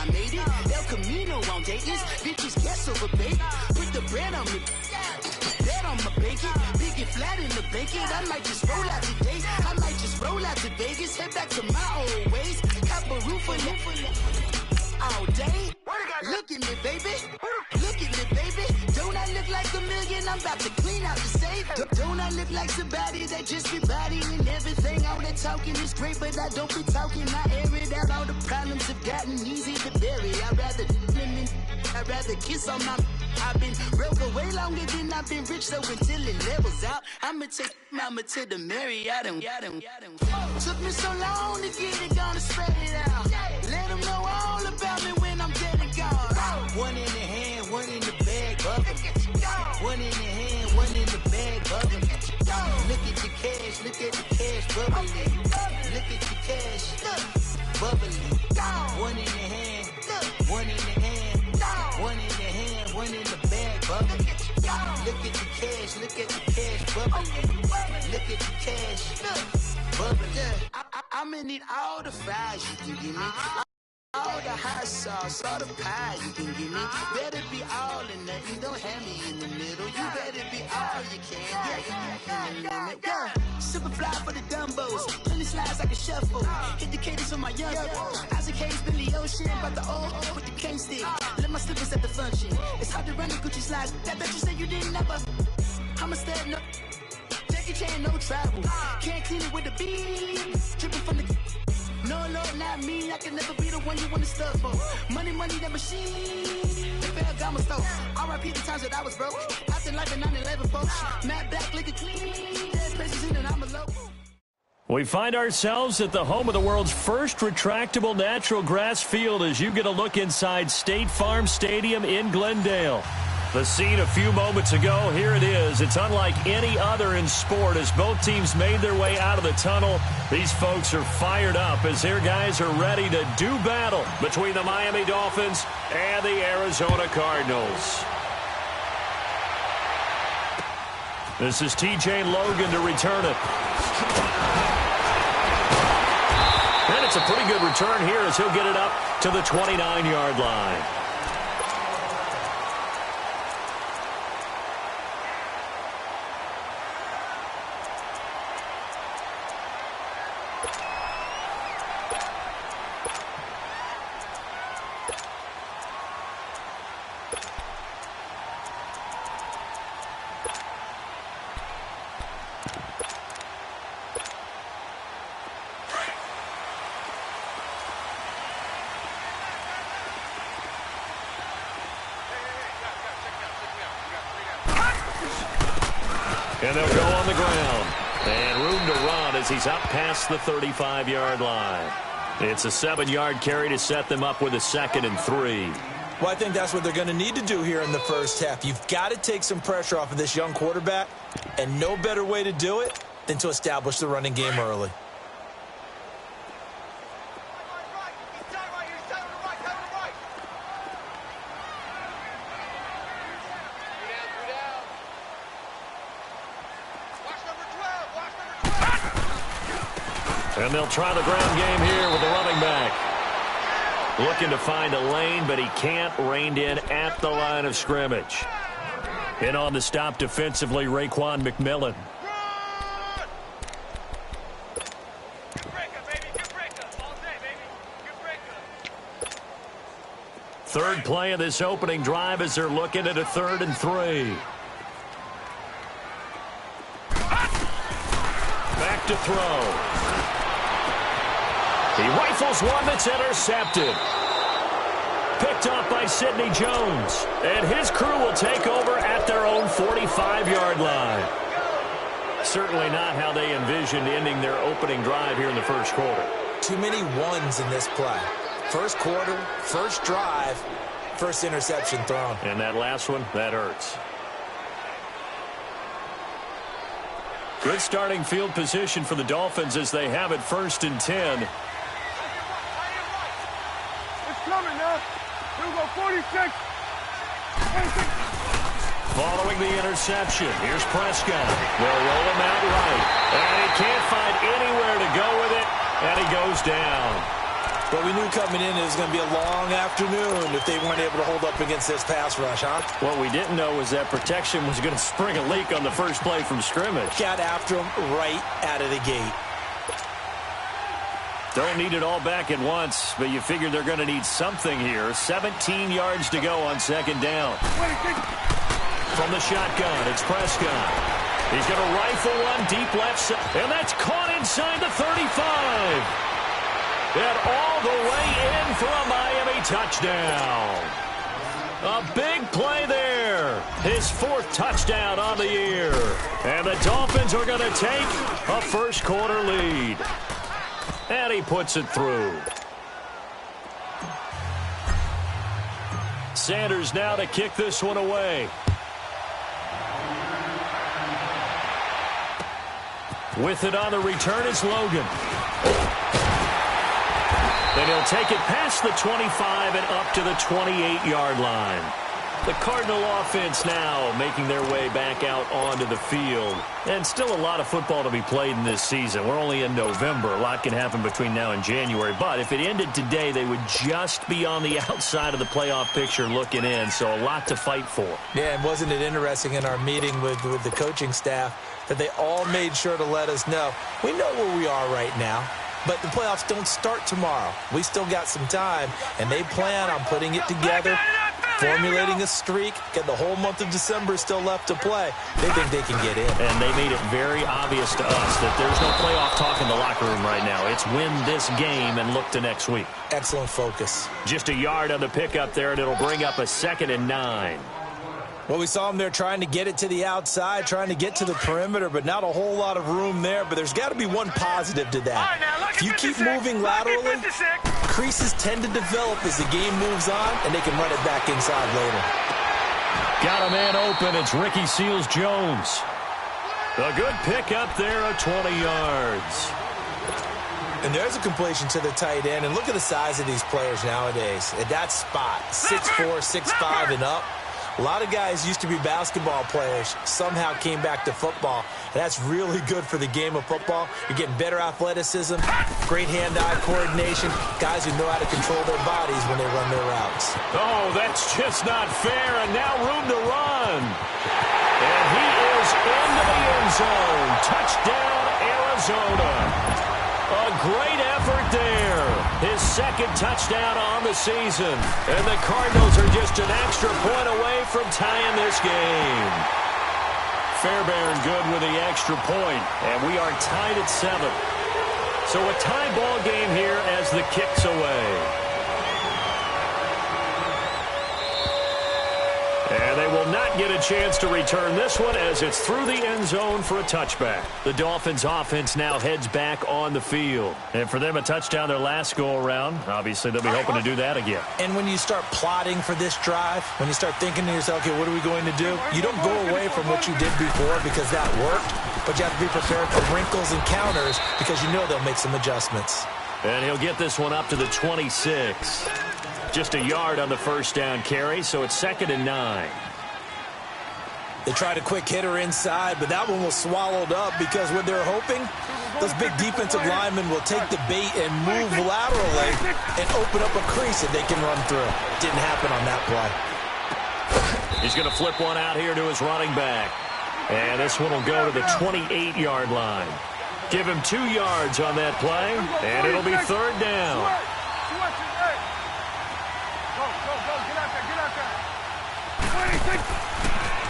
I made it. El Camino on Dayton's. Bitches guess over bait. Put the bread on me. Bet on my bacon. Big it flat in the bacon. I might just roll out today. I might just roll out to Vegas. Head back to my old ways. Cop a roof for all day. Look at me, baby. Look at me, baby. Don't I look like a million? I'm about to clean out the safe. Don't I look like somebody that just be bodying everything? All that talking is great, but I don't be talking. I air it out. All the problems have gotten easy to bury. I'd rather kiss on my. I've been broke way longer than I've been rich, so until it levels out, I'ma take mama to the Marriott and took me so long to get it, gonna spread it out. Let them know all about me when I'm dead and gone. One in the hand, one in the bag, bubbling. One in the hand, one in the bag, bubbling. Look at the cash, bubbling. Look at the cash, bubbling. One in the hand, one in the hand, one in the hand, one in the bag, bubbling. Look at the cash, bubbling. Look at the cash, bubbling. I'ma need all the fries you can give me. All the hot sauce, all the pie you can give me. Better be all in nothing, don't have me in the middle. You better be all you can. Yeah. Super fly for the Dumbos. Plenty slides like a shuffle. Hit the cadence on my young. Isaac Hayes, Billy Ocean. About the old with the cane stick. Let my slippers at the function. It's hard to run the Gucci slides. That you said you didn't never. I'm a stab, no. Jackie Chan, no travel. Can't clean it with a beat. Dripping from the. No, Lord, not me. I can never be the one you want to stuff for. Money, that machine. The fair gamma store. R.I.P. the times that I was broke. After life in 9/11, folks. Matt back, liquor clean. There's places in and I'm a local. We find ourselves at the home of the world's first retractable natural grass field as you get a look inside State Farm Stadium in Glendale. The scene a few moments ago, here it is. It's unlike any other in sport as both teams made their way out of the tunnel. These folks are fired up as their guys are ready to do battle between the Miami Dolphins and the Arizona Cardinals. This is TJ Logan to return it. And it's a pretty good return here as he'll get it up to the 29-yard line. And they'll go on the ground. And room to run as he's up past the 35-yard line. It's a 7-yard carry to set them up with a 2nd and 3. Well, I think that's what they're going to need to do here in the first half. You've got to take some pressure off of this young quarterback, and no better way to do it than to establish the running game early. And they'll try the ground game here with the running back. Looking to find a lane, but he can't. Reined in at the line of scrimmage. In on the stop defensively, Raekwon McMillan. Third play of this opening drive as they're looking at a 3rd and 3. Back to throw. He rifles one that's intercepted. Picked off by Sidney Jones. And his crew will take over at their own 45-yard line. Certainly not how they envisioned ending their opening drive here in the first quarter. Too many ones in this play. First quarter, first drive, first interception thrown. And that last one, that hurts. Good starting field position for the Dolphins as they have it 1st and 10. Coming now. Here we go, 46. Following the interception, here's Prescott. They'll roll him out right. And he can't find anywhere to go with it, and he goes down. But we knew coming in it was going to be a long afternoon if they weren't able to hold up against this pass rush, huh? What we didn't know was that protection was going to spring a leak on the first play from scrimmage. Got after him right out of the gate. Don't need it all back at once, but you figure they're going to need something here. 17 yards to go on second down. From the shotgun, it's Prescott. He's going to rifle one deep left side, and that's caught inside the 35. And all the way in for a Miami touchdown. A big play there. His 4th touchdown on the year. And the Dolphins are going to take a first quarter lead. And he puts it through. Sanders now to kick this one away. With it on the return is Logan. Then he'll take it past the 25 and up to the 28-yard line. The Cardinal offense now making their way back out onto the field. And still a lot of football to be played in this season. We're only in November. A lot can happen between now and January. But if it ended today, they would just be on the outside of the playoff picture looking in. So a lot to fight for. Yeah, and wasn't it interesting in our meeting with the coaching staff that they all made sure to let us know, we know where we are right now. But the playoffs don't start tomorrow. We still got some time, and they plan on putting it together, formulating a streak, get the whole month of December still left to play. They think they can get in. And they made it very obvious to us that there's no playoff talk in the locker room right now. It's win this game and look to next week. Excellent focus. Just a yard on the pickup there, and it'll bring up a 2nd and 9. Well, we saw them there trying to get it to the outside, trying to get to the perimeter, but not a whole lot of room there. But there's got to be one positive to that. If you keep moving laterally, creases tend to develop as the game moves on, and they can run it back inside later. Got a man open. It's Ricky Seals-Jones. A good pick up there at 20 yards. And there's a completion to the tight end. And look at the size of these players nowadays. At that spot, 6'4", 6'5", and up. A lot of guys used to be basketball players, somehow came back to football. And that's really good for the game of football. You're getting better athleticism, great hand-eye coordination, guys who know how to control their bodies when they run their routes. Oh, that's just not fair, and now room to run. And he is into the end zone. Touchdown, Arizona. A great effort there. His 2nd touchdown on the season. And the Cardinals are just an extra point away from tying this game. Fairbairn good with the extra point. And we are tied at 7. So a tie ball game here as the kick's away. And they will not get a chance to return this one as it's through the end zone for a touchback. The Dolphins offense now heads back on the field. And for them, a touchdown their last go-around. Obviously, they'll be hoping to do that again. And when you start plotting for this drive, when you start thinking to yourself, okay, what are we going to do? You don't go away from what you did before because that worked, but you have to be prepared for wrinkles and counters because you know they'll make some adjustments. And he'll get this one up to the 26. Just a yard on the first down carry, so it's 2nd and 9. They tried a quick hitter inside, but that one was swallowed up because what they're hoping, those big defensive linemen will take the bait and move laterally and open up a crease that they can run through. Didn't happen on that play. He's going to flip one out here to his running back. And this one will go to the 28-yard line. Give him 2 yards on that play, and it'll be 3rd down.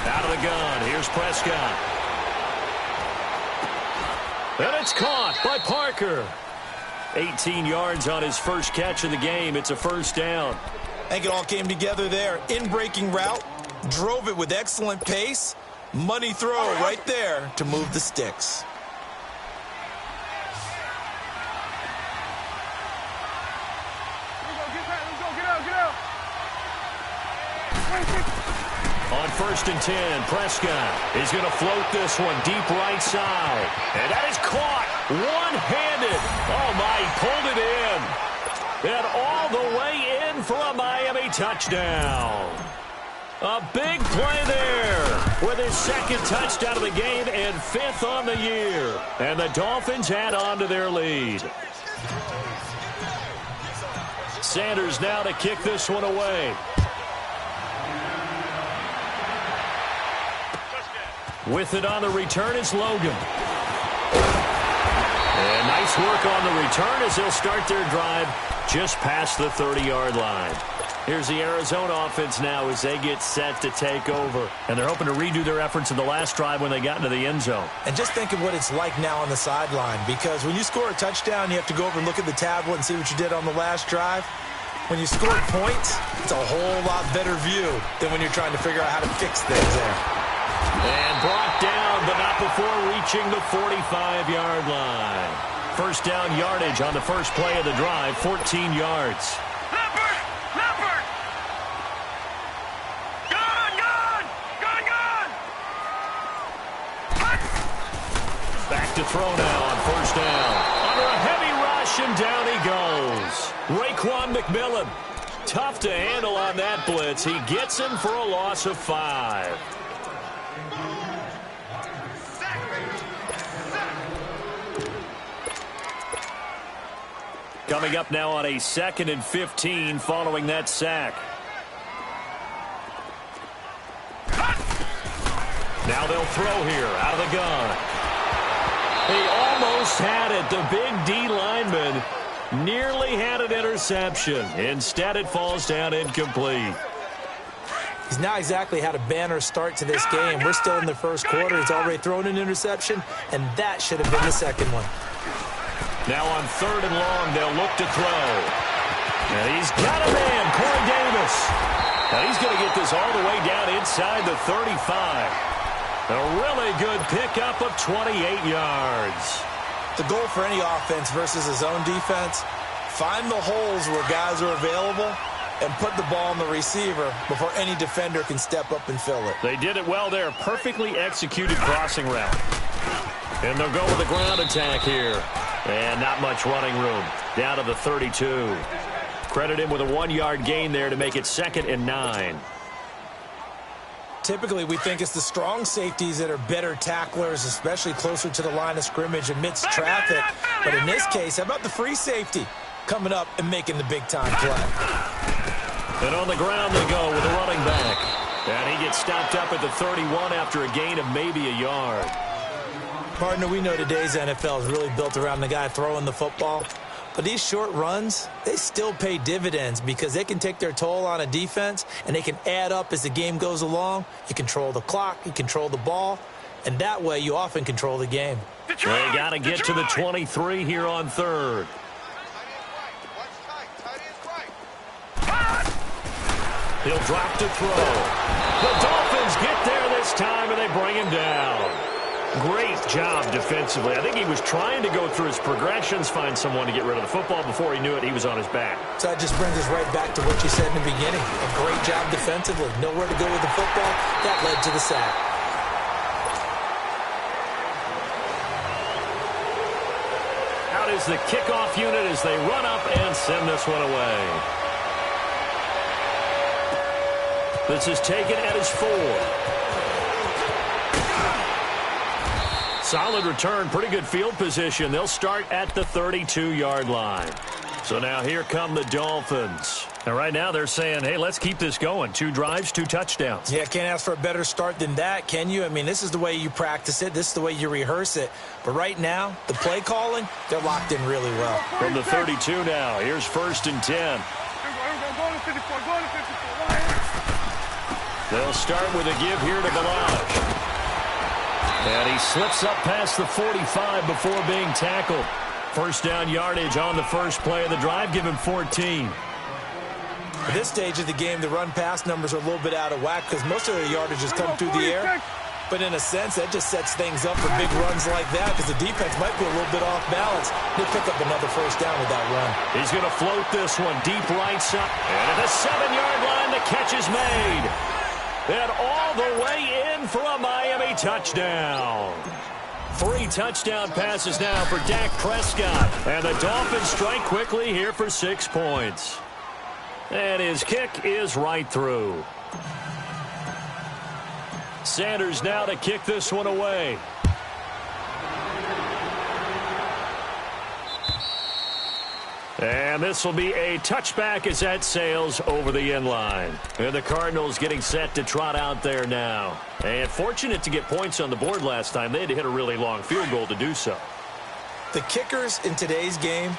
Out of the gun, here's Prescott. And it's caught by Parker. 18 yards on his first catch of the game. It's a first down. I think it all came together there. In-breaking route, drove it with excellent pace. Money throw right there to move the sticks. On 1st and 10, Prescott is going to float this one deep right side. And that is caught one-handed. Oh, my, he pulled it in. And all the way in for a Miami touchdown. A big play there with his 2nd touchdown of the game and 5th on the year. And the Dolphins add on to their lead. Sanders now to kick this one away. With it on the return is Logan. And nice work on the return as they'll start their drive just past the 30-yard line. Here's the Arizona offense now as they get set to take over. And they're hoping to redo their efforts in the last drive when they got into the end zone. And just think of what it's like now on the sideline, because when you score a touchdown, you have to go over and look at the tablet and see what you did on the last drive. When you score points, it's a whole lot better view than when you're trying to figure out how to fix things there. And brought down, but not before reaching the 45-yard line. First down yardage on the first play of the drive, 14 yards. Back to throw now on first down. Under a heavy rush, and down he goes. Raekwon McMillan. Tough to handle on that blitz. He gets him for a loss of 5. Coming up now on a 2nd and 15 following that sack. Now they'll throw here out of the gun. He almost had it. The big D lineman nearly had an interception. Instead, it falls down incomplete. He's not exactly had a banner start to this game. We're still in the first quarter. He's already thrown an interception, and that should have been the second one. Now on 3rd and long, they'll look to throw. And he's got a man, Corey Davis. Now he's going to get this all the way down inside the 35. A really good pickup of 28 yards. The goal for any offense versus a zone defense, find the holes where guys are available and put the ball on the receiver before any defender can step up and fill it. They did it well there. Perfectly executed crossing route. And they'll go with the ground attack here. And not much running room. Down to the 32. Credit him with a 1-yard gain there to make it 2nd and 9. Typically, we think it's the strong safeties that are better tacklers, especially closer to the line of scrimmage amidst traffic. But in this case, how about the free safety coming up and making the big-time play? And on the ground they go with a running back. And he gets stopped up at the 31 after a gain of maybe a yard. Partner, we know today's NFL is really built around the guy throwing the football. But these short runs, they still pay dividends because they can take their toll on a defense, and they can add up as the game goes along. You control the clock, you control the ball, and that way you often control the game. They got to get to the 23 here on 3rd. He'll drop to throw. The Dolphins get there this time, and they bring him down. Great job defensively. I think he was trying to go through his progressions, find someone to get rid of the football. Before he knew it, he was on his back. So that just brings us right back to what you said in the beginning. A great job defensively. Nowhere to go with the football. That led to the sack. Out is the kickoff unit as they run up and send this one away. This is taken at his 4. Solid return, pretty good field position. They'll start at the 32-yard line. So now here come the Dolphins. And right now they're saying, hey, let's keep this going. 2 drives, 2 touchdowns. Yeah, can't ask for a better start than that, can you? I mean, this is the way you practice it. This is the way you rehearse it. But right now, the play calling, they're locked in really well. From the 32 now, here's 1st and 10. They'll start with a give here to Balaj. And he slips up past the 45 before being tackled. First down yardage on the first play of the drive. Give him 14. At this stage of the game, the run-pass numbers are a little bit out of whack because most of the yardage has come through the air. But in a sense, that just sets things up for big runs like that because the defense might be a little bit off balance. They pick up another first down with that run. He's going to float this one deep right side. And at the 7-yard line, the catch is made. And all the way in for a Miami touchdown. 3 touchdown passes now for Dak Prescott. And the Dolphins strike quickly here for 6 points. And his kick is right through. Sanders now to kick this one away. And this will be a touchback as that sails over the end line. And the Cardinals getting set to trot out there now. And fortunate to get points on the board last time. They had to hit a really long field goal to do so. The kickers in today's game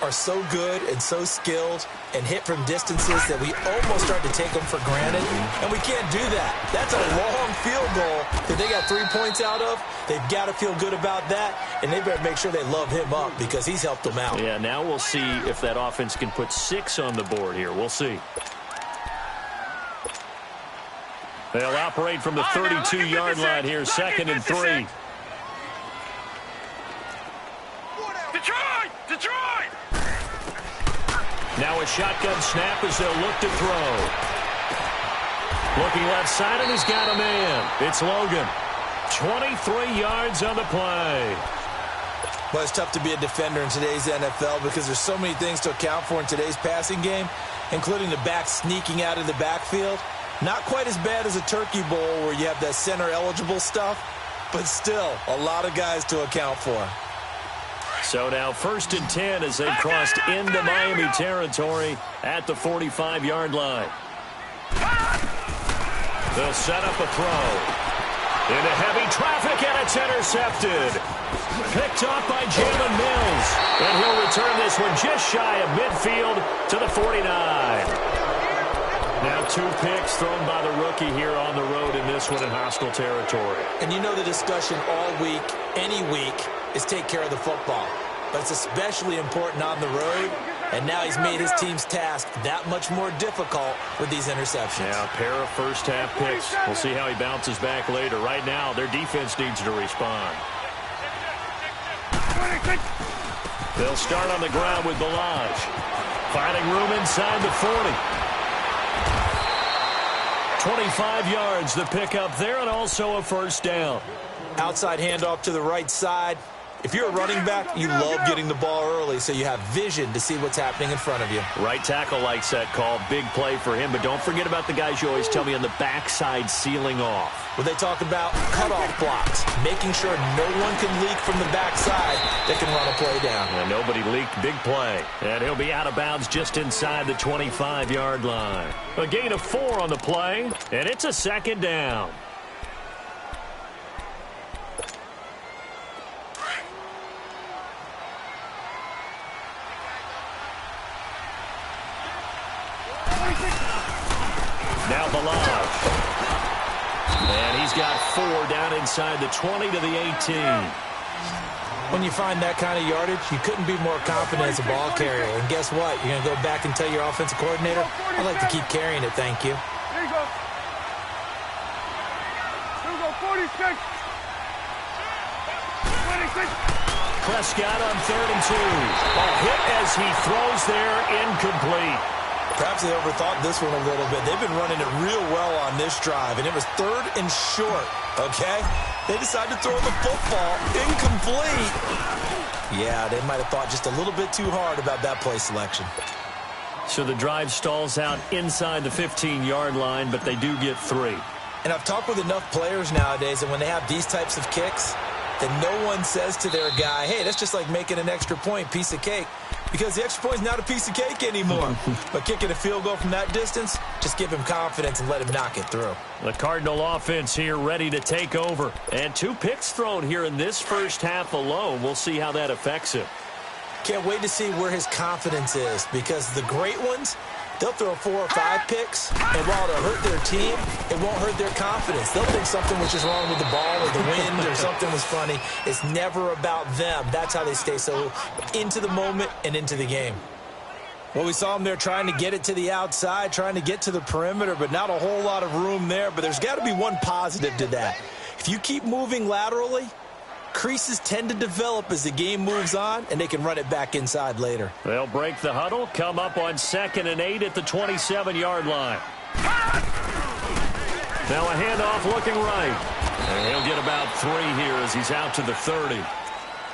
are so good and so skilled and hit from distances that we almost start to take them for granted, and we can't do that. That's a long field goal that they got 3 points out of. They've got to feel good about that, and they better make sure they love him up because he's helped them out. Yeah, now we'll see if that offense can put 6 on the board here. We'll see. They'll operate from the 32-yard line here, 2nd and 3. Detroit! Now a shotgun snap as they'll look to throw. Looking left side, and he's got a man. It's Logan. 23 yards on the play. Well, it's tough to be a defender in today's NFL because there's so many things to account for in today's passing game, including the back sneaking out of the backfield. Not quite as bad as a turkey bowl where you have that center-eligible stuff, but still a lot of guys to account for. So now 1st and 10 as they've crossed into Miami territory at the 45-yard line. They'll set up a throw. Into heavy traffic, and it's intercepted. Picked off by Jalen Mills. And he'll return this one just shy of midfield to the 49. Now 2 picks thrown by the rookie here on the road in this one in hostile territory. And you know the discussion all week, any week, is take care of the football. But it's especially important on the road, and now he's made his team's task that much more difficult with these interceptions. Yeah, a pair of first-half picks. We'll see how he bounces back later. Right now, their defense needs to respond. They'll start on the ground with Balaj. Finding room inside the 40. 25 yards the pickup there, and also a first down. Outside handoff to the right side. If you're a running back, you love getting the ball early so you have vision to see what's happening in front of you. Right tackle likes that call. Big play for him, but don't forget about the guys you always tell me on the backside sealing off. Well, they talk about cutoff blocks, making sure no one can leak from the backside that can run a play down. And nobody leaked. Big play. And he'll be out of bounds just inside the 25-yard line. A gain of 4 on the play, and it's a 2nd down. Now Balaj. And he's got 4 down inside the 20 to the 18. When you find that kind of yardage, you couldn't be more confident as a ball carrier. And guess what? You're going to go back and tell your offensive coordinator, I'd like to keep carrying it, thank you. Here you go. Here we go, 46. 26. Prescott on 3rd and 2. A hit as he throws there, incomplete. Perhaps they overthought this one a little bit. They've been running it real well on this drive, and it was 3rd and short, okay? They decided to throw the football incomplete. Yeah, they might have thought just a little bit too hard about that play selection. So the drive stalls out inside the 15-yard line, but they do get 3. And I've talked with enough players nowadays, and when they have these types of kicks, that no one says to their guy, hey, that's just like making an extra point, piece of cake. Because the extra point is not a piece of cake anymore. But kicking a field goal from that distance, just give him confidence and let him knock it through. The Cardinal offense here ready to take over. And 2 picks thrown here in this first half alone. We'll see how that affects him. Can't wait to see where his confidence is, because the great ones, they'll throw 4 or 5 picks, and while it'll hurt their team, it won't hurt their confidence. They'll think something was just wrong with the ball or the wind or something was funny. It's never about them. That's how they stay so into the moment and into the game. Well, we saw them there trying to get it to the outside, trying to get to the perimeter, but not a whole lot of room there. But there's got to be one positive to that. If you keep moving laterally, creases tend to develop as the game moves on, and they can run it back inside later. They'll break the huddle, come up on 2nd and 8 at the 27-yard line. Now a handoff looking right. And he'll get about 3 here as he's out to the 30.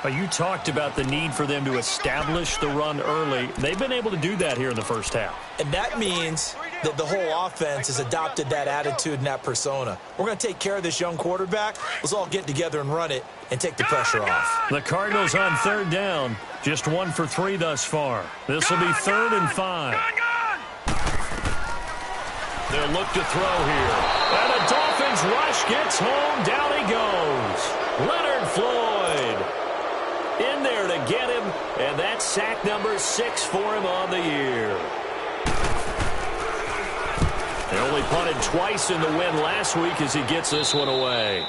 You talked about the need for them to establish the run early. They've been able to do that here in the first half. And that means that the whole offense has adopted that attitude and that persona. We're going to take care of this young quarterback. Let's all get together and run it and take the pressure off. The Cardinals on third down. Just 1 for 3 thus far. This will be 3rd and 5. They'll look to throw here. And the Dolphins rush gets home. Down he goes. Leonard Floyd in there to get him. And that's sack number 6 for him on the year. They only punted twice in the win last week as he gets this one away.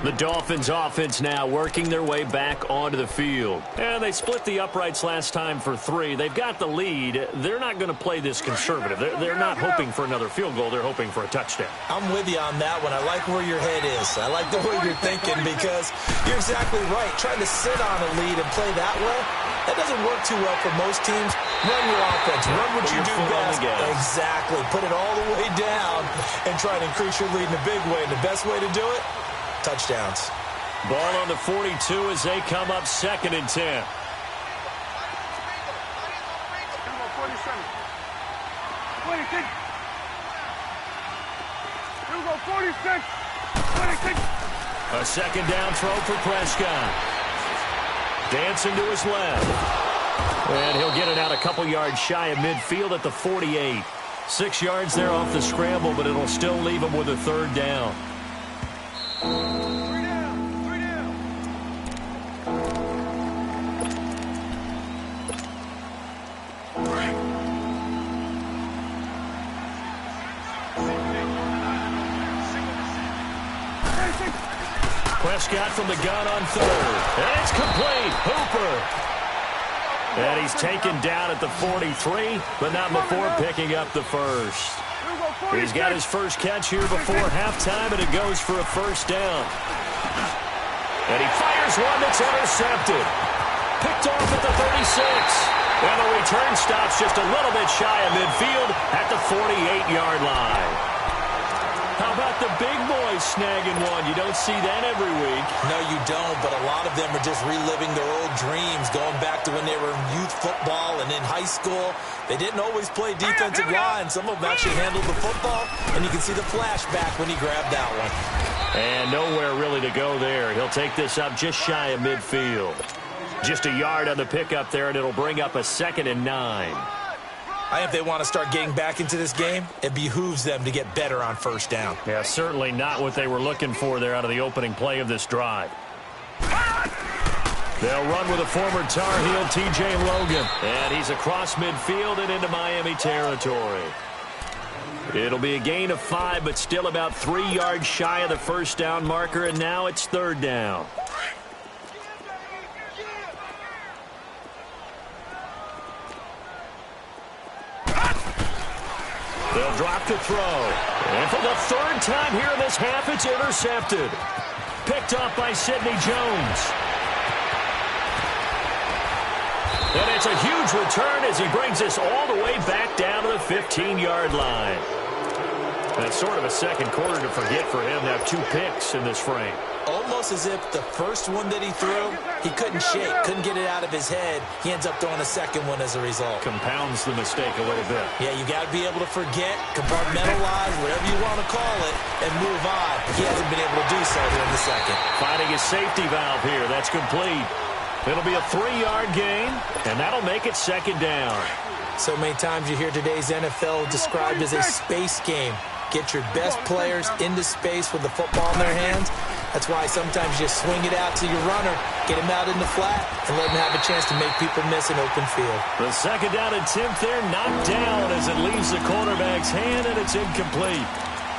The Dolphins offense now working their way back onto the field. And they split the uprights last time for 3. They've got the lead. They're not going to play this conservative. They're not hoping for another field goal. They're hoping for a touchdown. I'm with you on that one. I like where your head is. I like the way you're thinking because you're exactly right. Trying to sit on a lead and play that way, that doesn't work too well for most teams. Run your offense. Run what you do best. Exactly. Put it all the way down and try to increase your lead in a big way. And the best way to do it, touchdowns. Ball on the 42 as they come up 2nd and 10. 26. 46. 26. A 2nd down throw for Prescott. Dancing to his left. And he'll get it out a couple yards shy of midfield at the 48. 6 yards there off the scramble, but it'll still leave him with a 3rd down. 3 down. 3 down. Prescott from the gun on 3rd. And it's complete. Hooper. And he's taken down at the 43, but not before picking up the first. He's got his first catch here before halftime, and it goes for a 1st down. And he fires one that's intercepted. Picked off at the 36. And the return stops just a little bit shy of midfield at the 48-yard line. How about the big boys snagging one? You don't see that every week. No, you don't, but a lot of them are just reliving their old dreams, going back to when they were in youth football and in high school. They didn't always play defensive line. Some of them actually handled the football, and you can see the flashback when he grabbed that one. And nowhere really to go there. He'll take this up just shy of midfield. Just a yard on the pickup there, and it'll bring up a 2nd and 9. I think if they want to start getting back into this game, it behooves them to get better on 1st down. Yeah, certainly not what they were looking for there out of the opening play of this drive. They'll run with a former Tar Heel, T.J. Logan. And he's across midfield and into Miami territory. It'll be a gain of 5, but still about 3 yards shy of the 1st down marker, and now it's 3rd down. They'll drop to throw. And for the 3rd time here in this half, it's intercepted. Picked off by Sidney Jones. And it's a huge return as he brings this all the way back down to the 15-yard line. That's sort of a second quarter to forget for him to have 2 picks in this frame. Almost as if the first one that he threw, he couldn't shake, couldn't get it out of his head. He ends up throwing a second one as a result. Compounds the mistake a little bit. Yeah, you got to be able to forget, compartmentalize, whatever you want to call it, and move on. He hasn't been able to do so here in the second. Finding his safety valve here. That's complete. It'll be a 3-yard gain, and that'll make it 2nd down. So many times you hear today's NFL described as a space game. Get your best players into space with the football in their hands. That's why sometimes you swing it out to your runner, get him out in the flat, and let him have a chance to make people miss an open field. The 2nd down and 10th there, knocked down as it leaves the quarterback's hand, and it's incomplete.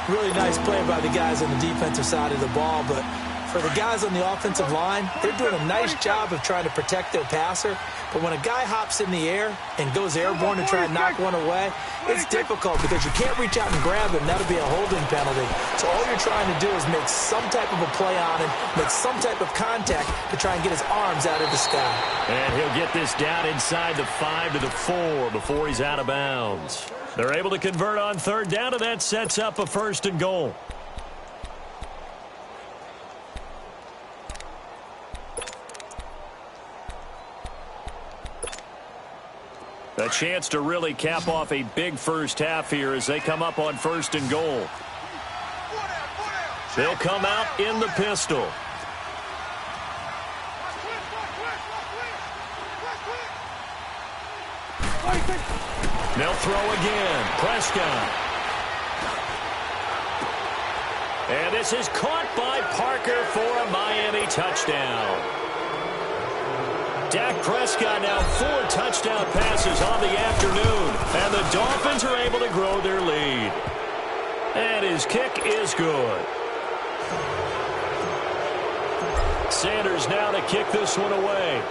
Really nice play by the guys on the defensive side of the ball, but for the guys on the offensive line, they're doing a nice job of trying to protect their passer. But when a guy hops in the air and goes airborne to try and knock one away, it's difficult because you can't reach out and grab him. That'll be a holding penalty. So all you're trying to do is make some type of a play on him, make some type of contact to try and get his arms out of the sky. And he'll get this down inside the 5 to the 4 before he's out of bounds. They're able to convert on 3rd down, and that sets up a 1st and goal. A chance to really cap off a big first half here as they come up on 1st and goal. They'll come out in the pistol. They'll throw again. Prescott. And this is caught by Parker for a Miami touchdown. Dak Prescott now 4 touchdown passes on the afternoon. And the Dolphins are able to grow their lead. And his kick is good. Sanders now to kick this one away.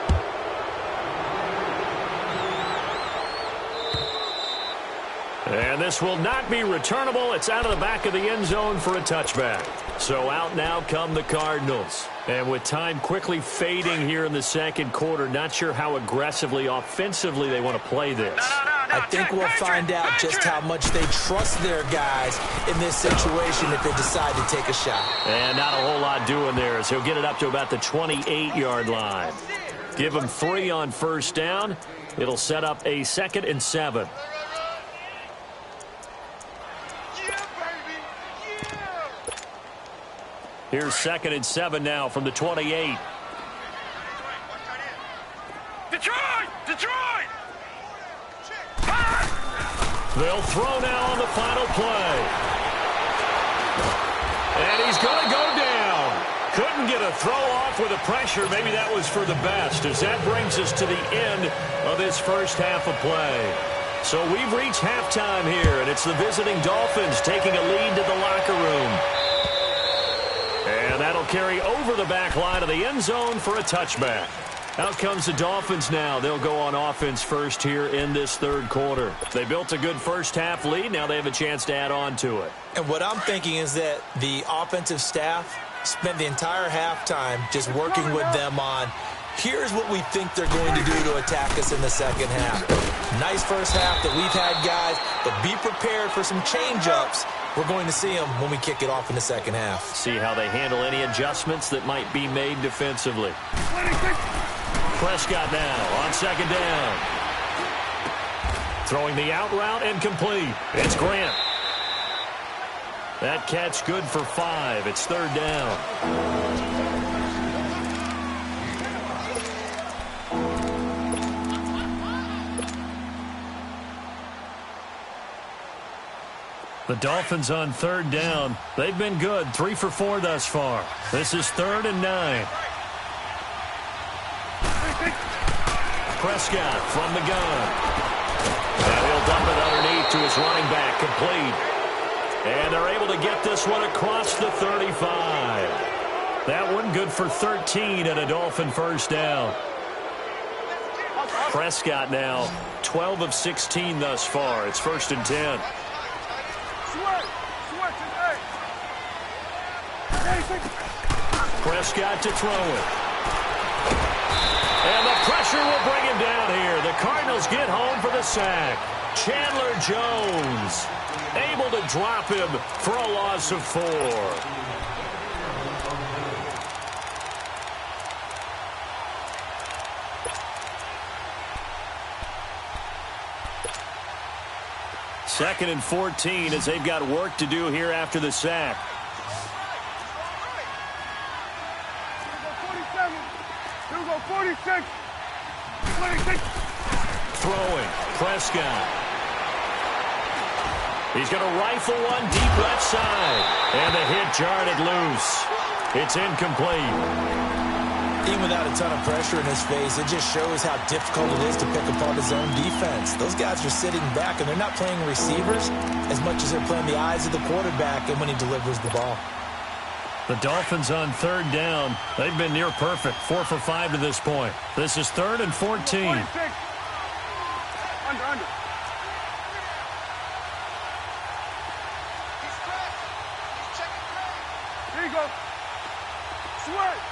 And this will not be returnable. It's out of the back of the end zone for a touchback. So out now come the Cardinals. And with time quickly fading here in the second quarter, not sure how aggressively, offensively they want to play this. I think we'll find out just how much they trust their guys in this situation if they decide to take a shot. And not a whole lot doing there as he'll get it up to about the 28-yard line. Give him 3 on 1st down. It'll set up a 2nd and 7. Here's 2nd and 7 now from the 28. Detroit! They'll throw now on the final play. And he's going to go down. Couldn't get a throw off with the pressure. Maybe that was for the best, as that brings us to the end of this first half of play. So we've reached halftime here, and it's the visiting Dolphins taking a lead to the locker room. And that'll carry over the back line of the end zone for a touchback. Out comes the Dolphins now. They'll go on offense first here in this third quarter. They built a good first half lead. Now they have a chance to add on to it. And what I'm thinking is that the offensive staff spent the entire halftime just working with them on, here's what we think they're going to do to attack us in the second half. Nice first half that we've had, guys, but be prepared for some change-ups. We're going to see them when we kick it off in the second half. See how they handle any adjustments that might be made defensively. Prescott now on 2nd down. Throwing the out route and complete. It's Grant. That catch good for 5. It's 3rd down. The Dolphins on 3rd down. They've been good. 3 for 4 thus far. This is 3rd and 9. Prescott from the gun. And he'll dump it underneath to his running back. Complete. And they're able to get this one across the 35. That one good for 13 and a Dolphin first down. Prescott now 12 of 16 thus far. It's 1st and 10. Prescott to throw it. And the pressure will bring him down here. The Cardinals get home for the sack. Chandler Jones able to drop him for a loss of 4. Second and 14 as they've got work to do here after the sack. Here we go, 46. 26. Throwing. Prescott. He's going to rifle one deep left side. And the hit jarred it loose. It's incomplete. Even without a ton of pressure in his face, it just shows how difficult it is to pick apart his own defense. Those guys are sitting back, and they're not playing receivers as much as they're playing the eyes of the quarterback and when he delivers the ball. The Dolphins on 3rd down. They've been near perfect. 4 for 5 to this point. This is 3rd and 14. 46. Under. Here you go. Switch.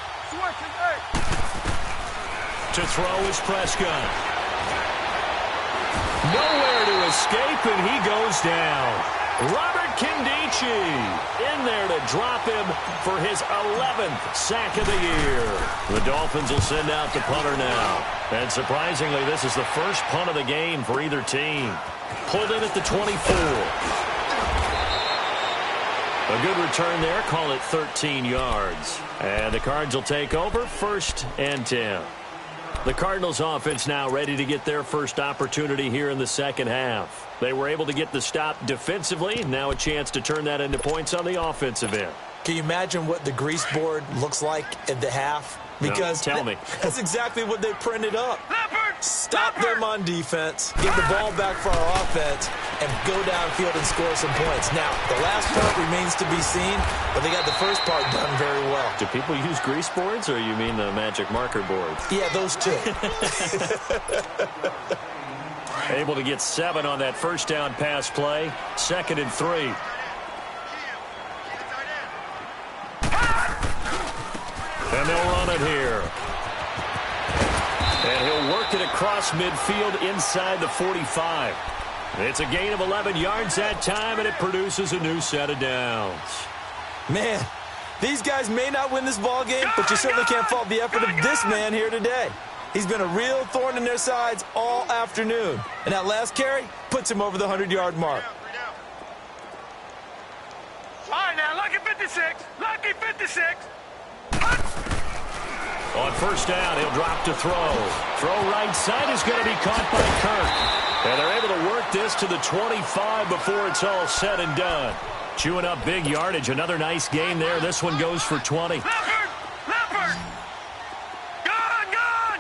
To throw is Prescott. Nowhere to escape, and he goes down. Robert Kindici in there to drop him for his 11th sack of the year. The Dolphins will send out the punter now. And surprisingly, this is the first punt of the game for either team. Pulled in at the 24. A good return there. Call it 13 yards. And the Cards will take over 1st and 10. The Cardinals offense now ready to get their first opportunity here in the second half. They were able to get the stop defensively. Now a chance to turn that into points on the offensive end. Can you imagine what the grease board looks like at the half? Because no, tell me. That's exactly what they printed up. Stop them on defense, get the ball back for our offense, and go downfield and score some points. Now, the last part remains to be seen, but they got the first part done very well. Do people use grease boards, or you mean the magic marker boards? Yeah, those two. Able to get 7 on that first down pass play. 2nd and 3. And they'll run it here. And he'll work it across midfield inside the 45. It's a gain of 11 yards that time, and it produces a new set of downs. Man, these guys may not win this ball game, but you certainly can't fault the effort of this man here today. He's been a real thorn in their sides all afternoon. And that last carry puts him over the 100-yard mark. All right, now, lucky 56. Lucky 56. On first down, he'll drop to throw. Throw right side is going to be caught by Kirk. And they're able to work this to the 25 before it's all said and done. Chewing up big yardage. Another nice gain there. This one goes for 20. Leopard! Gone!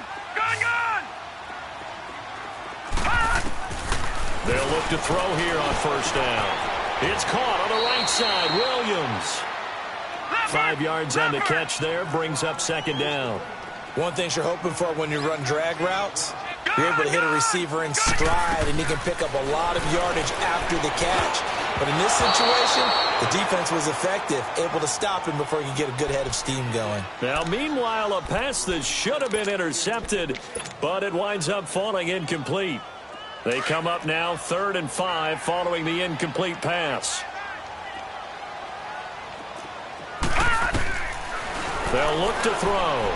They'll look to throw here on first down. It's caught on the right side. Williams. 5 yards on the catch there. Brings up 2nd down. One thing you're hoping for when you run drag routes, you're able to hit a receiver in stride, and he can pick up a lot of yardage after the catch. But in this situation, the defense was effective, able to stop him before he could get a good head of steam going. Now, meanwhile, a pass that should have been intercepted, but it winds up falling incomplete. They come up now 3rd and 5 following the incomplete pass. They'll look to throw.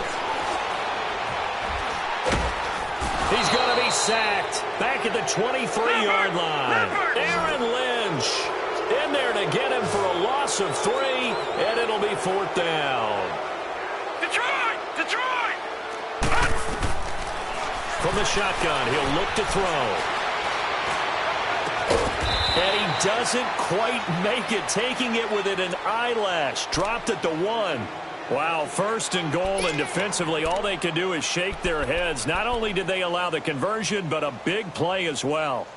He's going to be sacked back at the 23-yard line. Aaron Lynch in there to get him for a loss of 3, and it'll be 4th down. Detroit! From the shotgun, he'll look to throw. And he doesn't quite make it, taking it within an eyelash. Dropped at the 1. Wow, 1st and goal, and defensively all they can do is shake their heads. Not only did they allow the conversion, but a big play as well.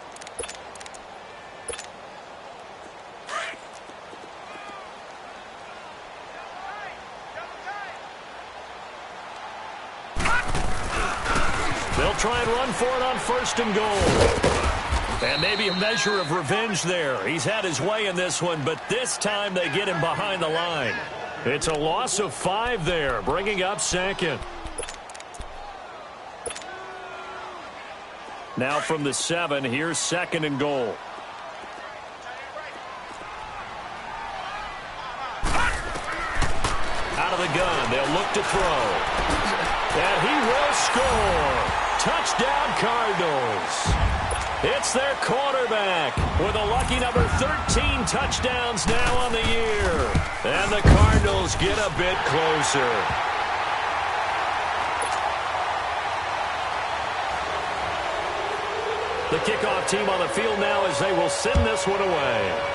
They'll try and run for it on 1st and goal. And maybe a measure of revenge there. He's had his way in this one, but this time they get him behind the line. It's a loss of 5 there, bringing up 2nd. Now from the 7, here's 2nd and goal. Out of the gun, they'll look to throw. And he will score. Touchdown, Cardinals. It's their quarterback with a lucky number 13 touchdowns now on the year. And the Cardinals get a bit closer. The kickoff team on the field now as they will send this one away.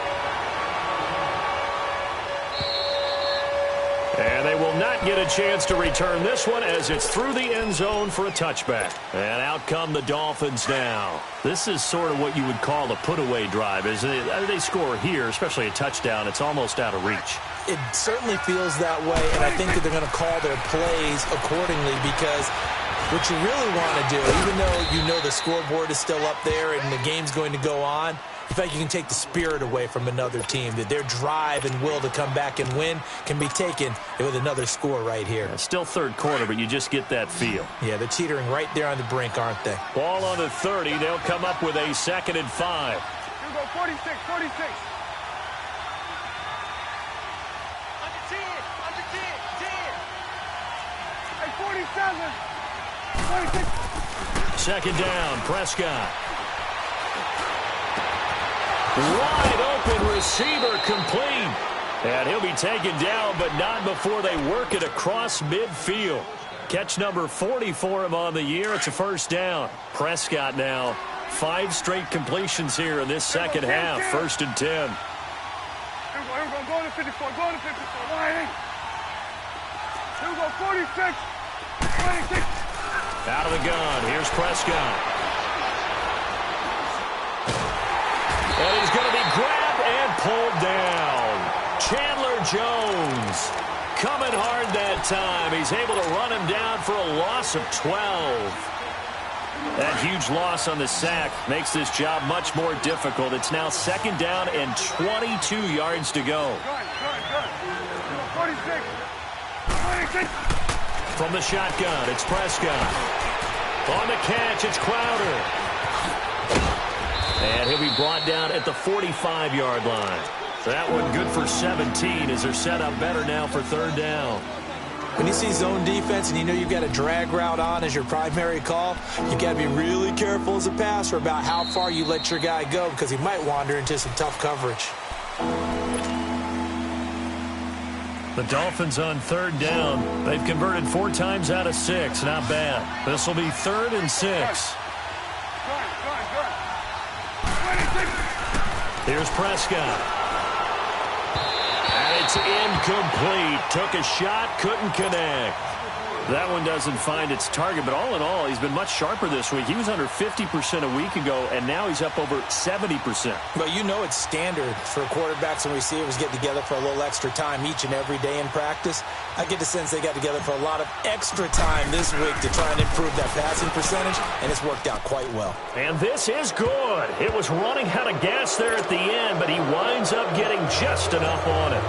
And they will not get a chance to return this one as it's through the end zone for a touchback. And out come the Dolphins now. This is sort of what you would call a put-away drive, isn't it? They score here, especially a touchdown. It's almost out of reach. It certainly feels that way, and I think that they're going to call their plays accordingly because what you really want to do, even though you know the scoreboard is still up there and the game's going to go on, in fact, you can take the spirit away from another team, that their drive and will to come back and win can be taken with another score right here. Yeah, still 3rd quarter, but you just get that feel. Yeah, they're teetering right there on the brink, aren't they? Ball on the 30. They'll come up with a 2nd and 5. You go 46. Hey, 47. 26. Second down, Prescott. Wide open receiver complete. And he'll be taken down, but not before they work it across midfield. Catch number 40 for him on the year. It's a first down. Prescott now 5 straight completions here in this second half. First and 10. Here we go. Go to 54. Go to 54. Wide. Here we go. 46. 26. Out of the gun. Here's Prescott. And he's going to be grabbed and pulled down. Chandler Jones coming hard that time. He's able to run him down for a loss of 12. That huge loss on the sack makes this job much more difficult. It's now second down and 22 yards to go. Good. 46. 26. From the shotgun, it's Prescott. On the catch, it's Crowder. And he'll be brought down at the 45-yard line. That one good for 17 as they're set up better now for third down. When you see zone defense and you know you've got a drag route on as your primary call, you've got to be really careful as a passer about how far you let your guy go because he might wander into some tough coverage. The Dolphins on third down. They've converted 4 times out of 6. Not bad. This will be third and 6. Here's Prescott. And it's incomplete. Took a shot, couldn't connect. That one doesn't find its target, but all in all, he's been much sharper this week. He was under 50% a week ago, and now he's up over 70%. But you know it's standard for quarterbacks and receivers get together for a little extra time each and every day in practice. I get the sense they got together for a lot of extra time this week to try and improve that passing percentage, and it's worked out quite well. And this is good. It was running out of gas there at the end, but he winds up getting just enough on it.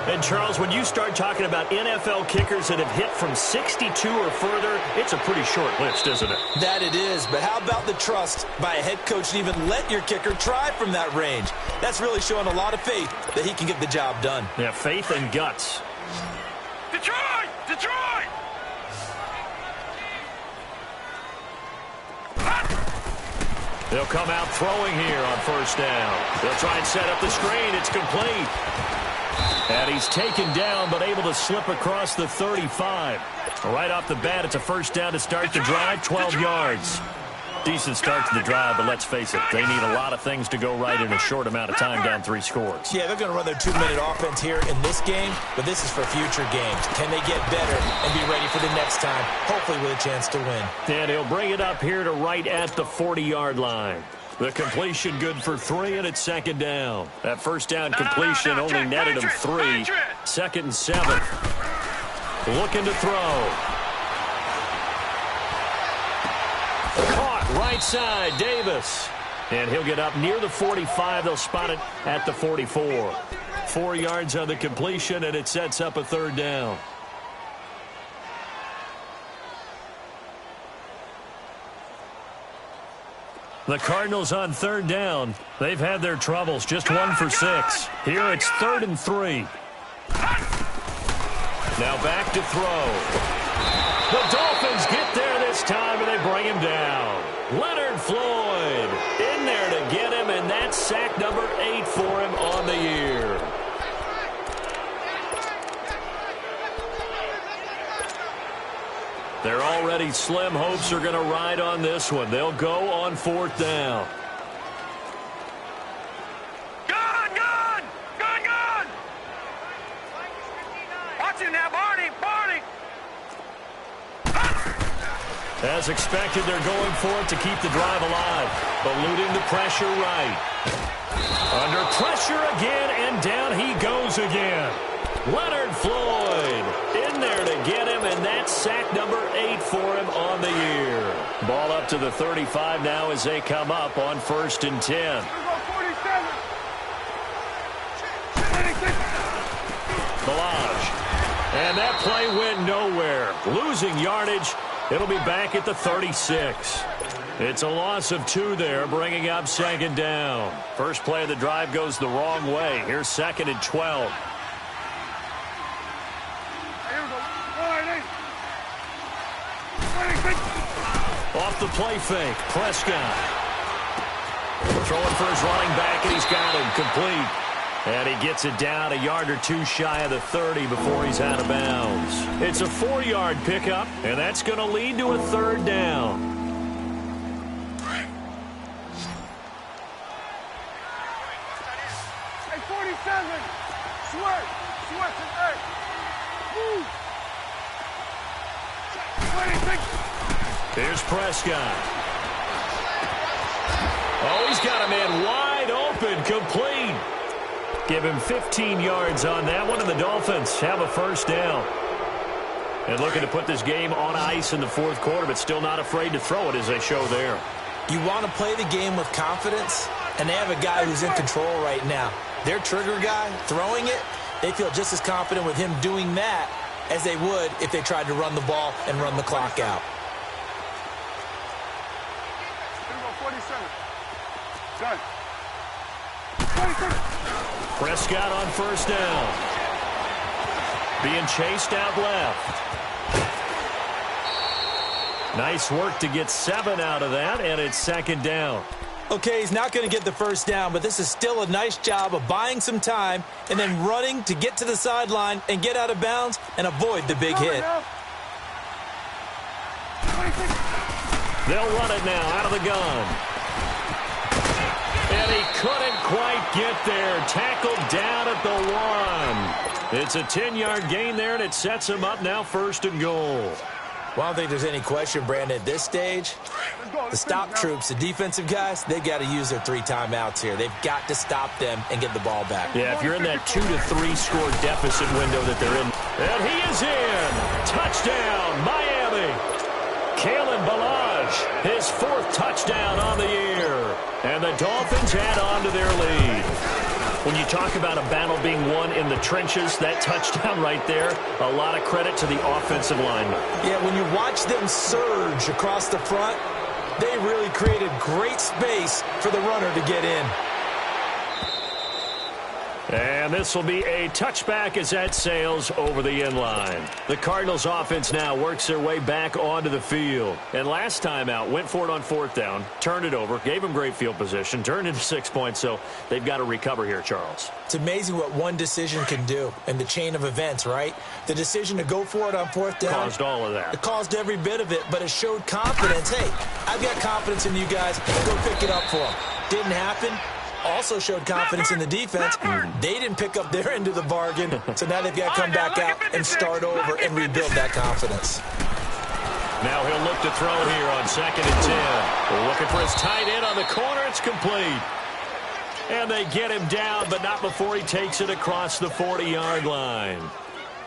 And, Charles, when you start talking about NFL kickers that have hit from 62 or further, it's a pretty short list, isn't it? That it is, but how about the trust by a head coach to even let your kicker try from that range? That's really showing a lot of faith that he can get the job done. Yeah, faith and guts. Detroit! Detroit! They'll come out throwing here on first down. They'll try and set up the screen. It's complete. And he's taken down, but able to slip across the 35. Right off the bat, it's a first down to start the drive, 12 yards. Decent start to the drive, but let's face it, they need a lot of things to go right in a short amount of time, down 3 scores. Yeah, they're going to run their 2-minute offense here in this game, but this is for future games. Can they get better and be ready for the next time, hopefully with a chance to win? And he'll bring it up here to right at the 40-yard line. The completion good for 3, and it's second down. That first down completion only netted him 3. Second and 7. Looking to throw. Caught right side, Davis. And he'll get up near the 45. They'll spot it at the 44. 4 yards on the completion, and it sets up a third down. The Cardinals on third down. They've had their troubles, just 1 for 6. Here it's 3rd and 3. Now back to throw. The Dolphins get there this time, and they bring him down. Leonard Floyd in there to get him, and that's sack number 8 for him on the year. Their already slim hopes are going to ride on this one. They'll go on 4th down. Gun! Watch it now, Barney! As expected, they're going for it to keep the drive alive. Eluding the pressure right. Under pressure again, and down he goes again. Leonard Floyd in there to get him, and that's sack number 8 for him on the year. Ball up to the 35 now as they come up on 1st and 10. Balaj. And that play went nowhere. Losing yardage. It'll be back at the 36. It's a loss of 2 there, bringing up second down. First play of the drive goes the wrong way. Here's 2nd and 12. Off the play fake, Prescott. Throwing for his running back, and he's got him complete. And he gets it down a yard or two shy of the 30 before he's out of bounds. It's a 4-yard pickup, and that's going to lead to a third down. Hey, 47. Sweat. Sweat is eight. Woo. 26. Here's Prescott. Oh, he's got a man wide open, complete. Give him 15 yards on that one, and the Dolphins have a first down. And looking to put this game on ice in the fourth quarter, but still not afraid to throw it as they show there. You want to play the game with confidence, and they have a guy who's in control right now. Their trigger guy, throwing it, they feel just as confident with him doing that as they would if they tried to run the ball and run the clock out. 47. Done. 26. Prescott on first down. Being chased out left. Nice work to get 7 out of that, and it's second down. Okay, he's not going to get the first down, but this is still a nice job of buying some time and then running to get to the sideline and get out of bounds and avoid the big hit. They'll run it now out of the gun. And he couldn't quite get there. Tackled down at the 1. It's a 10-yard gain there, and it sets him up now first and goal. Well, I don't think there's any question, Brandon, at this stage, the stop troops, the defensive guys, they've got to use their 3 timeouts here. They've got to stop them and get the ball back. Yeah, if you're in that 2 to 3 score deficit window that they're in. And he is in. Touchdown, Miami. Kalen Ballage, his 4th touchdown on the year. And the Dolphins add on to their lead. When you talk about a battle being won in the trenches, that touchdown right there, a lot of credit to the offensive lineman. Yeah, when you watch them surge across the front, they really created great space for the runner to get in. And this will be a touchback as that sails over the end line. The Cardinals offense now works their way back onto the field. And last time out, went for it on 4th down, turned it over, gave them great field position, turned into 6 points, so they've got to recover here, Charles. It's amazing what one decision can do in the chain of events, right? The decision to go for it on 4th down. Caused all of that. It caused every bit of it, but it showed confidence. Hey, I've got confidence in you guys. Go pick it up for them. Didn't happen. Also showed confidence in the defense. They didn't pick up their end of the bargain, so now they've got to come back out and start over and rebuild that confidence. Now he'll look to throw here on 2nd and 10. Looking for his tight end on the corner. It's complete. And they get him down, but not before he takes it across the 40-yard line.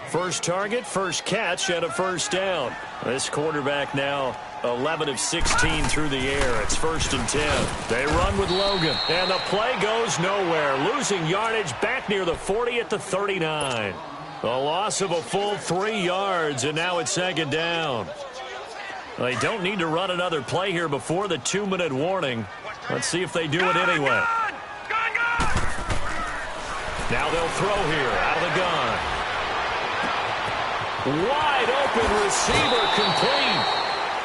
First target, first catch, and a first down. This quarterback now 11 of 16 through the air. It's 1st and 10. They run with Logan, and the play goes nowhere. Losing yardage back near the 40 at the 39. A loss of a full 3 yards, and now it's 2nd down. They don't need to run another play here before the 2-minute warning. Let's see if they do it anyway. Now they'll throw here out of the gun. Wide open receiver complete.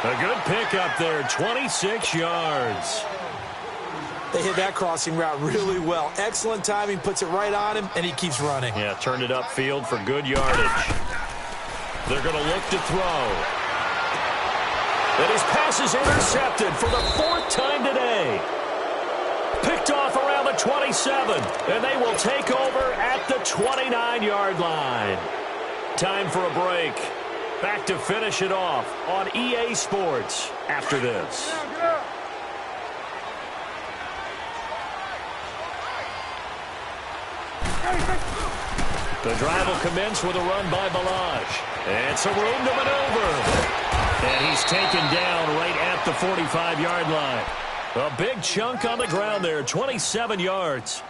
A good pickup there, 26 yards. They hit that crossing route really well. Excellent timing, puts it right on him, and he keeps running. Yeah, turned it upfield for good yardage. They're going to look to throw. And his pass is intercepted for the 4th time today. Picked off around the 27, and they will take over at the 29-yard line. Time for a break. Back to finish it off on EA Sports after this. The drive will commence with a run by Ballage. And some room to maneuver. And he's taken down right at the 45-yard line. A big chunk on the ground there, 27 yards.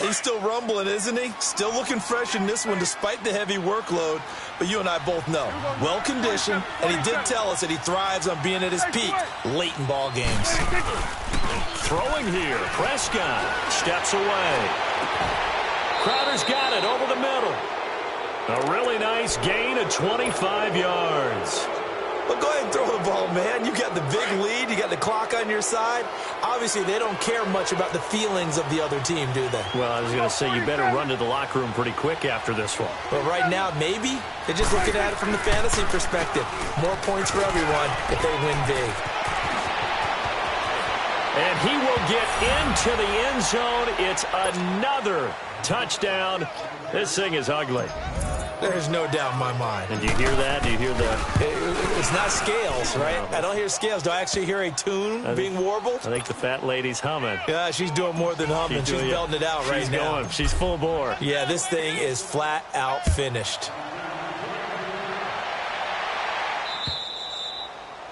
He's still rumbling, isn't he? Still looking fresh in this one despite the heavy workload. But you and I both know, well-conditioned, and he did tell us that he thrives on being at his peak late in ball games. Throwing here, Prescott steps away. Crowder's got it over the middle. A really nice gain of 25 yards. Well, go ahead and throw the ball, man. You got the big lead. You got the clock on your side. Obviously, they don't care much about the feelings of the other team, do they? Well, I was going to say, you better run to the locker room pretty quick after this one. But right now, maybe they're just looking at it from the fantasy perspective. More points for everyone if they win big. And he will get into the end zone. It's another touchdown. This thing is ugly. There's no doubt in my mind. And do you hear that? Do you hear the... It's not scales, right? I don't hear scales. Do I actually hear a tune being warbled? I think the fat lady's humming. Yeah, she's doing more than humming. She's belting it out right now. She's going. She's full bore. Yeah, this thing is flat out finished.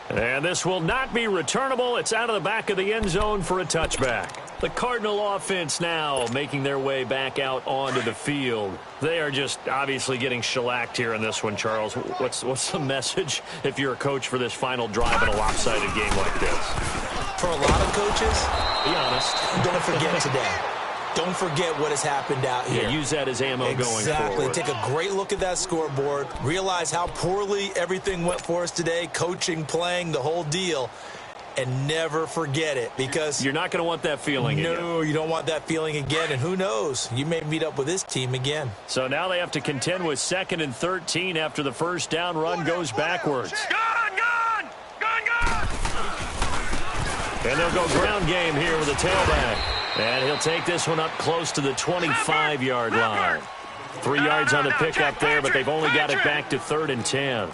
And this will not be returnable. It's out of the back of the end zone for a touchback. The Cardinal offense now making their way back out onto the field. They are just obviously getting shellacked here in this one, Charles. What's the message if you're a coach for this final drive in a lopsided game like this? For a lot of coaches, be honest, don't forget today. Don't forget what has happened out here. Yeah, use that as ammo going forward. Exactly. Take a great look at that scoreboard. Realize how poorly everything went for us today. Coaching, playing, the whole deal. And never forget it, because you're not going to want that feeling again. No, you don't want that feeling again. And who knows? You may meet up with this team again. So now they have to contend with 2nd and 13 after the first down run goes backwards. Gun! And they'll go ground game here with a tailback. And he'll take this one up close to the 25-yard line. 3 yards on the pickup there, but they've only got it back to 3rd and 10.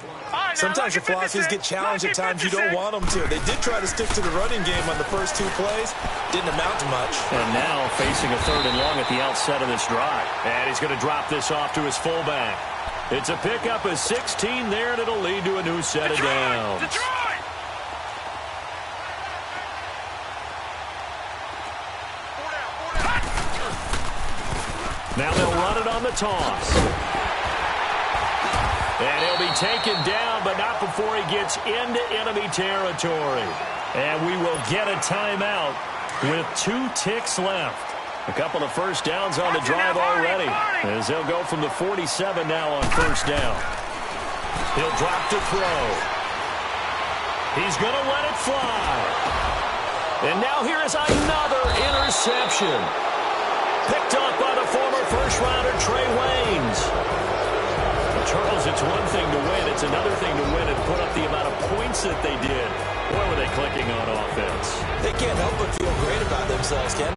Sometimes your philosophies get challenged at times you don't want them to. They did try to stick to the running game on the first 2 plays. Didn't amount to much. And now facing a 3rd and long at the outset of this drive. And he's going to drop this off to his fullback. It's a pickup of 16 there, and it'll lead to a new set of downs. Now they'll run it on the toss. And he'll be taken down, but not before he gets into enemy territory. And we will get a timeout with 2 ticks left. A couple of first downs on the drive already, as they'll go from the 47 now on first down. He'll drop to throw. He's going to let it fly. And now here is another interception. Picked up by the former first-rounder Trey Waynes. Charles, it's one thing to win. It's another thing to win and put up the amount of points that they did. Boy, were they clicking on offense. They can't help but feel great about themselves, Ken.